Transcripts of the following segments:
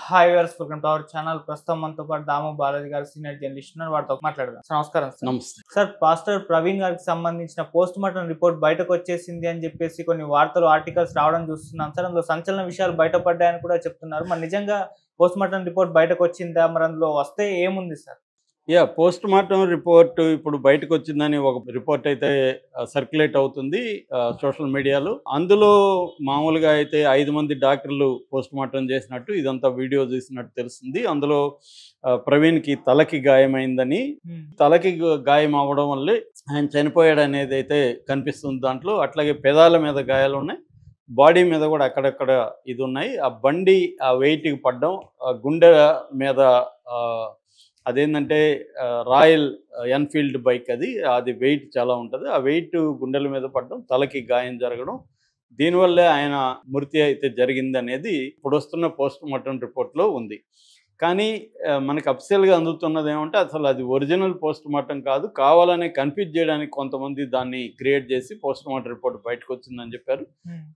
Hi viewers, welcome to our channel. ప్రస్తుతం మనతో పాటు దాము బాలాజీ గారు సీనియర్ జర్నలిస్ట్ ఉన్నారు. వారితో మాట్లాడదాం. సార్, నమస్కారం సార్. నమస్తే. సార్, పాస్టర్ ప్రవీణ్ గారికి సంబంధించిన పోస్ట్ మార్టం రిపోర్ట్ బయటకు వచ్చేసింది అని చెప్పేసి కొన్ని వార్తలు, ఆర్టికల్స్ రావడం చూస్తున్నాం సార్. అందులో సంచలన విషయాలు బయటపడ్డాయని కూడా చెప్తున్నారు. మరి నిజంగా పోస్ట్ మార్టం రిపోర్ట్ బయటకు వచ్చిందా? మరి అందులో వస్తే ఏముంది సార్? పోస్ట్ మార్టం రిపోర్ట్ ఇప్పుడు బయటకు వచ్చిందని ఒక రిపోర్ట్ అయితే సర్క్యులేట్ అవుతుంది సోషల్ మీడియాలో. అందులో మామూలుగా అయితే 5 మంది డాక్టర్లు పోస్ట్ మార్టం చేసినట్టు ఇదంతా వీడియో చూసినట్టు తెలుస్తుంది. అందులో ప్రవీణ్కి తలకి గాయమైందని, తలకి గాయం అవ్వడం వల్లే ఆయన చనిపోయాడు అనేది అయితే కనిపిస్తుంది దాంట్లో. అట్లాగే పెదాల మీద గాయాలు ఉన్నాయి, బాడీ మీద కూడా అక్కడక్కడ ఇది ఉన్నాయి. ఆ బండి ఆ వెయిట్కి పడ్డం, గుండె మీద అదేంటంటే రాయల్ ఎన్ఫీల్డ్ బైక్, అది వెయిట్ చాలా ఉంటుంది. ఆ వెయిట్ గుండెల మీద పడడం, తలకి గాయం జరగడం, దీనివల్లే ఆయన మృతి అయితే జరిగింది అనేది ఇప్పుడు వస్తున్న పోస్ట్ మార్టం రిపోర్ట్లో ఉంది. కానీ మనకి అఫీషియల్గా అందుతున్నది ఏమంటే అసలు అది ఒరిజినల్ పోస్ట్ మార్టం కాదు, కావాలనే కన్ఫ్యూజ్ చేయడానికి కొంతమంది దాన్ని క్రియేట్ చేసి పోస్ట్ మార్టం రిపోర్ట్ బయటకు వచ్చిందని చెప్పారు.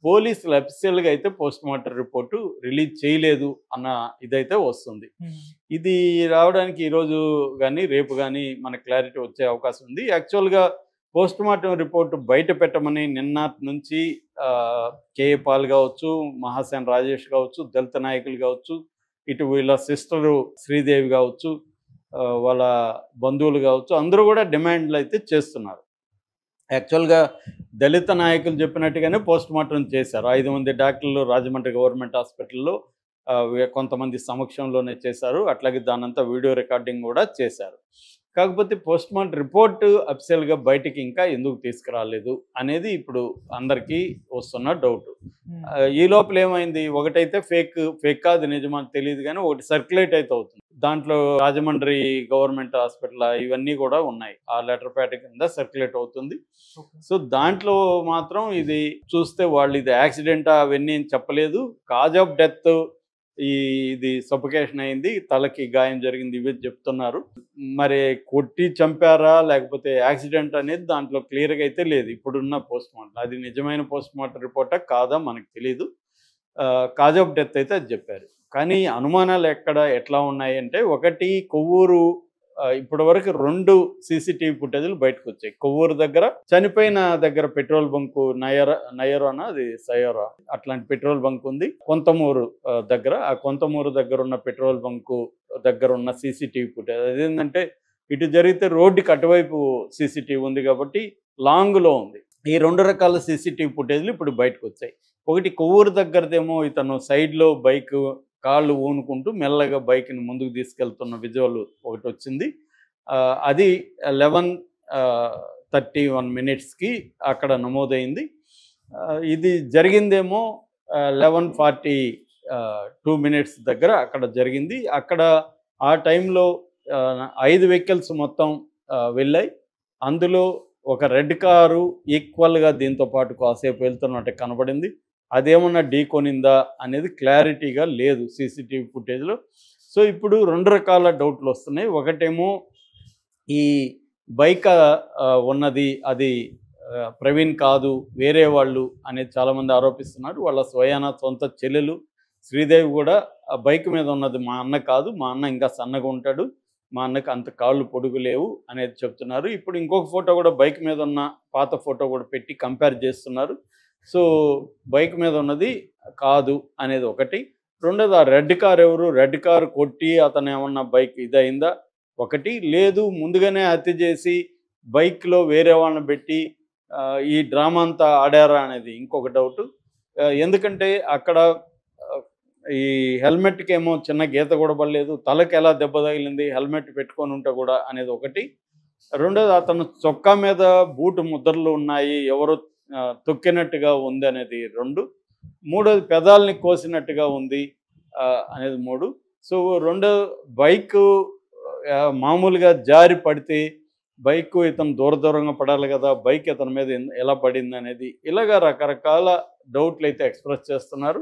పోలీసులు అఫీషియల్గా అయితే పోస్ట్ మార్టం రిపోర్టు రిలీజ్ చేయలేదు అన్న ఇదైతే వస్తుంది. ఇది రావడానికి ఈరోజు కానీ రేపు కానీ మనకు క్లారిటీ వచ్చే అవకాశం ఉంది. యాక్చువల్గా పోస్ట్ మార్టం రిపోర్టు బయట పెట్టమని నిన్నటి నుంచి కేఏ పాల్ కావచ్చు, మహాసేన్ రాజేష్ కావచ్చు, దళిత నాయకులు కావచ్చు, ఇటు వీళ్ళ సిస్టరు శ్రీదేవి కావచ్చు, వాళ్ళ బంధువులు కావచ్చు, అందరూ కూడా డిమాండ్లు అయితే చేస్తున్నారు. యాక్చువల్గా దళిత నాయకులు చెప్పినట్టుగానే పోస్ట్ మార్టం చేశారు. 5 మంది డాక్టర్లు రాజమండ్రి గవర్నమెంట్ హాస్పిటల్లో కొంతమంది సమక్షంలోనే చేశారు. అట్లాగే దానంతా వీడియో రికార్డింగ్ కూడా చేశారు. కాకపోతే పోస్ట్ మార్టం రిపోర్ట్ అఫీషియల్గా బయటికి ఇంకా ఎందుకు తీసుకురాలేదు అనేది ఇప్పుడు అందరికీ వస్తున్న డౌట్. ఈ లోపల ఏమైంది, ఒకటైతే ఫేక్ కాదు నిజమా తెలియదు, కానీ ఒకటి సర్క్యులేట్ అయితే అవుతుంది. దాంట్లో రాజమండ్రి గవర్నమెంట్ హాస్పిటల్ ఇవన్నీ కూడా ఉన్నాయి, ఆ లెటర్ ప్యాడ్ కింద సర్క్యులేట్ అవుతుంది. సో దాంట్లో మాత్రం ఇది చూస్తే వాళ్ళు ఇది యాక్సిడెంట్ అవన్నీ చెప్పలేదు. కాజ్ ఆఫ్ డెత్ ఇది సఫోకేషన్ అయింది, తలకి గాయం జరిగింది, ఇవి చెప్తున్నారు. మరి కొట్టి చంపారా లేకపోతే యాక్సిడెంట్ అనేది దాంట్లో క్లియర్గా అయితే లేదు ఇప్పుడున్న పోస్ట్ మార్టం. అది నిజమైన పోస్ట్ మార్టం రిపోర్టా కాదా మనకు తెలీదు. కాజ్ ఆఫ్ డెత్ అయితే అది చెప్పారు. కానీ అనుమానాలు ఎట్లా ఉన్నాయి అంటే, ఒకటి కొవ్వూరు, ఇప్పటి వరకు 2 సీసీటీవీ ఫుటేజ్లు బయటకు వచ్చాయి. కొవ్వూరు దగ్గర చనిపోయిన దగ్గర పెట్రోల్ బంకు నయరోనా అది సయోరా అట్లాంటి పెట్రోల్ బంక్ ఉంది. కొంతమూరు దగ్గర, ఆ కొంతమూరు దగ్గర ఉన్న పెట్రోల్ బంకు దగ్గర ఉన్న సీసీటీవీ ఫుటేజ్ అదేంటంటే ఇటు జరిగితే రోడ్డుకి అటువైపు సీసీటీవీ ఉంది కాబట్టి లాంగ్లో ఉంది. ఈ 2 రకాల సీసీటీవీ ఫుటేజ్లు ఇప్పుడు బయటకు వచ్చాయి. ఒకటి కొవ్వూరు దగ్గరదేమో ఇతను సైడ్లో బైక్ కాళ్ళు ఊనుకుంటూ మెల్లగా బైక్ని ముందుకు తీసుకెళ్తున్న విజువల్ ఒకటి వచ్చింది. అది 11:31 అక్కడ నమోదైంది. ఇది జరిగిందేమో 11:42 దగ్గర అక్కడ జరిగింది. అక్కడ ఆ టైంలో 5 వెహికల్స్ మొత్తం వెళ్ళాయి. అందులో ఒక రెడ్ కారు ఈక్వల్గా దీంతో పాటు కాసేపు వెళ్తున్నట్టు కనబడింది. అదేమన్నా ఢీకొనిందా అనేది క్లారిటీగా లేదు సీసీటీవీ ఫుటేజ్లో. సో ఇప్పుడు 2 రకాల డౌట్లు వస్తున్నాయి. ఒకటేమో ఈ బైక్ ఉన్నది అది ప్రవీణ్ కాదు, వేరే వాళ్ళు అనేది చాలామంది ఆరోపిస్తున్నారు. వాళ్ళ సొంత చెల్లెలు శ్రీదేవి కూడా ఆ బైక్ మీద ఉన్నది మా అన్న కాదు, మా అన్న ఇంకా సన్నగా ఉంటాడు, మా అన్నకి అంత కాళ్ళు పొడుగు లేవు అనేది చెప్తున్నారు. ఇప్పుడు ఇంకొక ఫోటో కూడా బైక్ మీద ఉన్న పాత ఫోటో కూడా పెట్టి కంపేర్ చేస్తున్నారు. సో బైక్ మీద ఉన్నది కాదు అనేది ఒకటి. రెండోది, ఆ రెడ్ కార్ ఎవరు, రెడ్ కార్ కొట్టి అతను ఏమన్నా బైక్ ఇదైందా ఒకటి, లేదు ముందుగానే హత్య చేసి బైక్లో వేరే వాళ్ళని పెట్టి ఈ డ్రామా అంతా ఆడారా అనేది ఇంకొక డౌట్. ఎందుకంటే అక్కడ ఈ హెల్మెట్కి ఏమో చిన్న గీత కూడా పడలేదు, తలకి ఎలా దెబ్బ తగిలింది హెల్మెట్ పెట్టుకొని ఉంటే కూడా అనేది ఒకటి. రెండోది, అతను చొక్కా మీద బూటు ముద్రలు ఉన్నాయి, ఎవరు తొక్కినట్టుగా ఉంది అనేది 2. మూడోది, పెదాలని కోసినట్టుగా ఉంది అనేది 3. సో రెండో, బైకు మామూలుగా జారి పడితే బైక్ ఇతను దూరంగా పడాలి కదా, బైక్ ఇతని మీద ఎలా పడింది అనేది, ఇలాగ రకరకాల డౌట్లు అయితే ఎక్స్ప్రెస్ చేస్తున్నారు.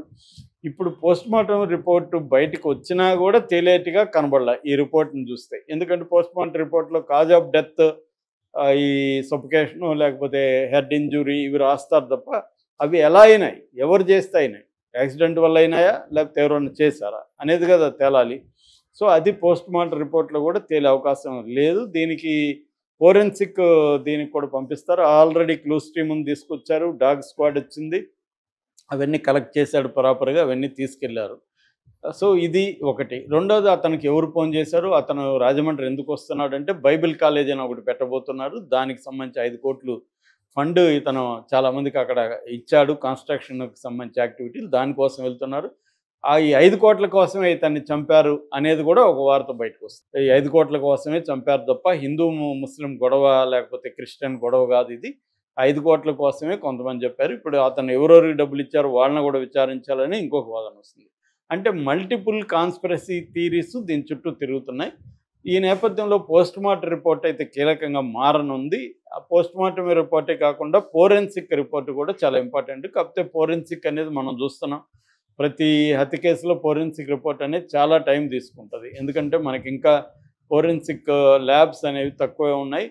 ఇప్పుడు పోస్ట్ మార్టం రిపోర్టు బయటకు వచ్చినా కూడా తేలేటిగా కనబడలే ఈ రిపోర్ట్ని చూస్తే. ఎందుకంటే పోస్ట్ మార్టం రిపోర్ట్లో కాజ్ ఆఫ్ డెత్, ఈ సఫోకేషను లేకపోతే హెడ్ ఇంజురీ ఇవి రాస్తారు తప్ప అవి ఎలా అయినాయి, ఎవరు చేస్తే అయినాయి. యాక్సిడెంట్ వల్ల అయినాయా లేకపోతే ఎవరైనా చేశారా అనేది కదా తేలాలి. సో అది పోస్ట్ మార్టం రిపోర్ట్లో కూడా తేలే అవకాశం లేదు. దీనికి ఫోరెన్సిక్ దీనికి కూడా పంపిస్తారు. ఆల్రెడీ క్లూస్ టీమ్ని తీసుకొచ్చారు, డాగ్ స్క్వాడ్ వచ్చింది, అవన్నీ కలెక్ట్ చేశాడు ప్రాపర్గా, అవన్నీ తీసుకెళ్లారు. సో ఇది ఒకటి. రెండోది అతనికి ఎవరు ఫోన్ చేశారు, అతను రాజమండ్రి ఎందుకు వస్తున్నాడు అంటే బైబిల్ కాలేజ్ అని ఒకటి పెట్టబోతున్నారు. దానికి సంబంధించి 5 కోట్లు ఫండ్ ఇతను చాలామందికి అక్కడ ఇచ్చాడు, కన్స్ట్రక్షన్కి సంబంధించి యాక్టివిటీలు, దానికోసం వెళ్తున్నారు. ఈ 5 కోట్ల కోసమే ఇతన్ని చంపారు అనేది కూడా ఒక వార్త బయటకు వస్తుంది. ఈ 5 కోట్ల కోసమే చంపారు తప్ప హిందూ ముస్లిం గొడవ లేకపోతే క్రిస్టియన్ గొడవ కాదు ఇది. 5 కోట్ల కోసమే కొంతమంది చెప్పారు. ఇప్పుడు అతను ఎవరెవరికి డబ్బులు ఇచ్చారు వాళ్ళని కూడా విచారించాలని ఇంకొక వాదన వస్తుంది. అంటే మల్టిపుల్ కాన్స్పిరసీ థీరీస్ దీని చుట్టూ తిరుగుతున్నాయి. ఈ నేపథ్యంలో పోస్ట్ మార్టం రిపోర్ట్ అయితే కీలకంగా మారనుంది. ఆ పోస్ట్ మార్టం రిపోర్టే కాకుండా ఫోరెన్సిక్ రిపోర్ట్ కూడా చాలా ఇంపార్టెంట్. కాకపోతే ఫోరెన్సిక్ అనేది మనం చూస్తున్నాం, ప్రతి హత్య కేసులో ఫోరెన్సిక్ రిపోర్ట్ అనేది చాలా టైం తీసుకుంటుంది. ఎందుకంటే మనకి ఇంకా ఫోరెన్సిక్ ల్యాబ్స్ అనేవి తక్కువే ఉన్నాయి.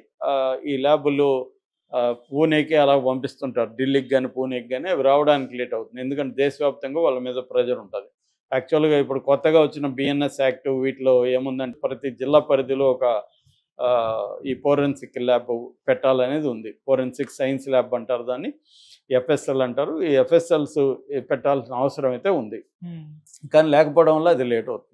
ఈ ల్యాబులు పూణేకి అలా పంపిస్తుంటారు, ఢిల్లీకి కానీ పూణేకి కానీ, అవి రావడానికి లేట్ అవుతుంది. ఎందుకంటే దేశవ్యాప్తంగా వాళ్ళ మీద ప్రెజర్ ఉంటుంది. యాక్చువల్గా ఇప్పుడు కొత్తగా వచ్చిన బిఎన్ఎస్ యాక్ట్ వీటిలో ఏముందంటే ప్రతి జిల్లా పరిధిలో ఒక ఈ ఫోరెన్సిక్ ల్యాబ్ పెట్టాలనేది ఉంది. ఫోరెన్సిక్ సైన్స్ ల్యాబ్ అంటారు దాన్ని, ఎఫ్ఎస్ఎల్ అంటారు. ఈ ఎఫ్ఎస్ఎల్స్ పెట్టాల్సిన అవసరం అయితే ఉంది, కానీ లేకపోవడం వల్ల అది లేట్ అవుతుంది.